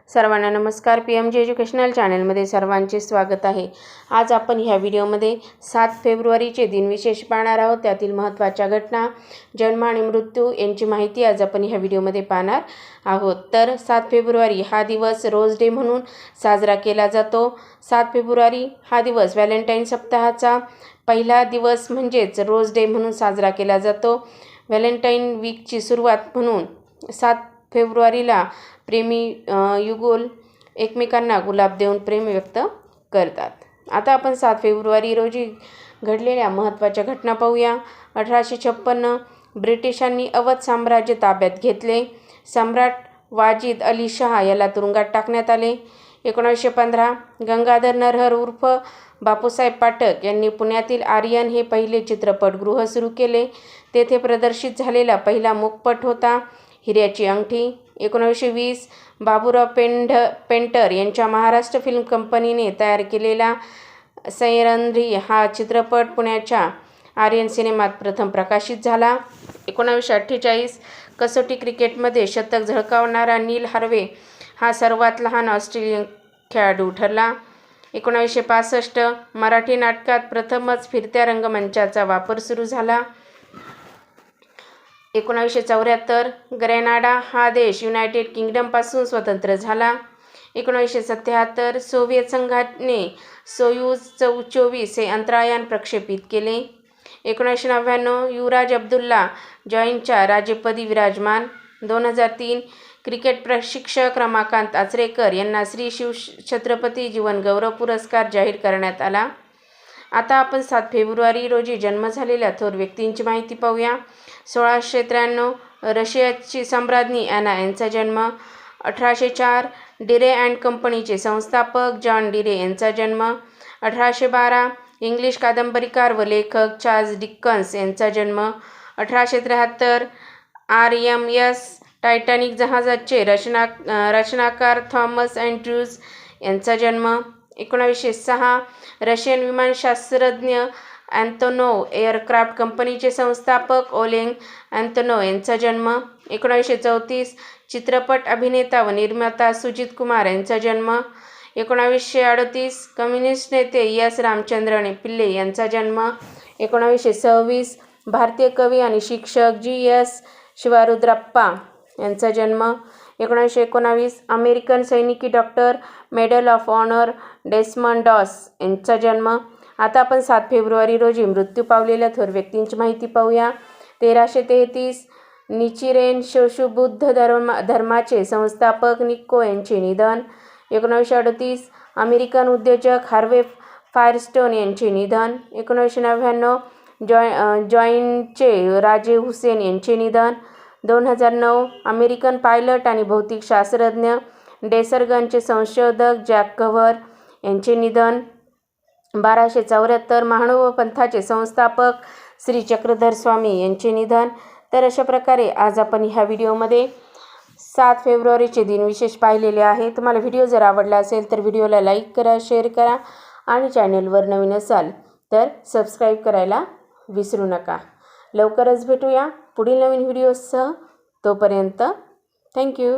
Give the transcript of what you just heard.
सर्वांना नमस्कार. PMG educational चॅनलमध्ये सर्वांचे स्वागत आहे. आज आपण ह्या व्हिडिओमध्ये 7 फेब्रुवारीचे दिनविशेष पाहणार आहोत. त्यातील महत्त्वाच्या घटना, जन्म आणि मृत्यू यांची माहिती आज आपण ह्या व्हिडिओमध्ये पाहणार आहोत. तर 7 फेब्रुवारी हा दिवस रोज डे म्हणून साजरा केला जातो. 7 फेब्रुवारी हा दिवस व्हॅलेंटाईन सप्ताहाचा पहिला दिवस म्हणजेच रोज डे म्हणून साजरा केला जातो. व्हॅलेंटाईन वीकची सुरुवात म्हणून 7 फेब्रुवारीला प्रेमी युगुल एकमेकांना गुलाब देऊन प्रेम व्यक्त करतात. आता आपण 7 फेब्रुवारी रोजी घडलेल्या महत्त्वाच्या घटना पाहूया. 1856 ब्रिटिशांनी अवध साम्राज्य ताब्यात घेतले. सम्राट वाजिद अली शाह याला तुरुंगात टाकण्यात आले. 1915 गंगाधर नरहर उर्फ बापूसाहेब पाठक यांनी पुण्यातील आर्यन हे पहिले चित्रपटगृह सुरू केले. तेथे प्रदर्शित झालेला पहिला मूकपट होता हिऱ्याची अंगठी. 1920 बाबूराव पेंटर यांच्या महाराष्ट्र फिल्म कंपनीने तयार केलेला सैरंध्री हा चित्रपट पुण्याच्या आर्यन सिनेमात प्रथम प्रकाशित झाला. 1948 कसोटी क्रिकेटमध्ये शतक झळकावणारा नील हार्वे हा सर्वात लहान ऑस्ट्रेलियन खेळाडू ठरला. 1965 मराठी नाटकात प्रथमच फिरत्या रंगमंचाचा वापर सुरू झाला. 1974 ग्रेनाडा हा देश युनायटेड किंगडमपासून स्वतंत्र झाला. 1977 सोव्हिएत संघाने सोयूज 24 हे अंतराळयान प्रक्षेपित केले. 1999 युवराज अब्दुल्ला जॉईनच्या राजेपदी विराजमान. 2003 क्रिकेट प्रशिक्षक रमाकांत आचरेकर यांना श्री शिवछत्रपती जीवन गौरव पुरस्कार जाहीर करण्यात आला. आता आपण 7 फेब्रुवारी रोजी जन्म झालेल्या थोर व्यक्तींची माहिती पाहूया. 1693 रशियाची सम्राज्ञी ॲना यांचा जन्म. 1804 डिरे अँड कंपनीचे संस्थापक जॉन डिरे यांचा जन्म. 1812 इंग्लिश कादंबरीकार व लेखक चार्ल्स डिकन्स यांचा जन्म. 1873 RMS टायटॅनिक जहाजाचे रचनाकार थॉमस अँड्र्यूज यांचा जन्म. 1906 रशियन विमानशास्त्रज्ञ अँतोनोव एअरक्राफ्ट कंपनीचे संस्थापक ओलेग अँतोनोव यांचा जन्म. 1934 चित्रपट अभिनेता व निर्माता सुजित कुमार यांचा जन्म. 1938 कम्युनिस्ट नेते S रामचंद्रन पिल्ले यांचा जन्म. 1926 भारतीय कवी आणि शिक्षक GS शिवारुद्रप्पा यांचा जन्म. 1919 अमेरिकन सैनिकी doctor medal of honour Desmond Doss यांचा जन्म. आता आपण 7 फेब्रुवारी रोजी मृत्यू पावलेल्या थोर व्यक्तींची माहिती पाहूया. 1333 निचिरेन शोशु बुद्ध धर्माचे संस्थापक निक्को यांचे निधन. 1938 अमेरिकन उद्योजक हार्वे फायरस्टोन यांचे निधन. 1999 जॉईनचे राजे हुसेन यांचे निधन. 2009 अमेरिकन पायलट आणि भौतिक शास्त्रज्ञ डेसरगनचे संशोधक जॅक कव्हर यांचे निधन. 1274 महानुभाव पंथाचे संस्थापक श्री चक्रधर स्वामी यांचे निधन. तर अशा प्रकारे आज आपण ह्या व्हिडिओमध्ये 7 फेब्रुवारीचे दिनविशेष पाहिलेले आहे. तुम्हाला व्हिडिओ जर आवडला असेल तर व्हिडिओला लाईक करा, शेअर करा आणि चॅनलवर नवीन असाल तर सबस्क्राईब करायला विसरू नका. लवकरच भेटूया पुढील नवीन व्हिडिओसह. तोपर्यंत थँक्यू.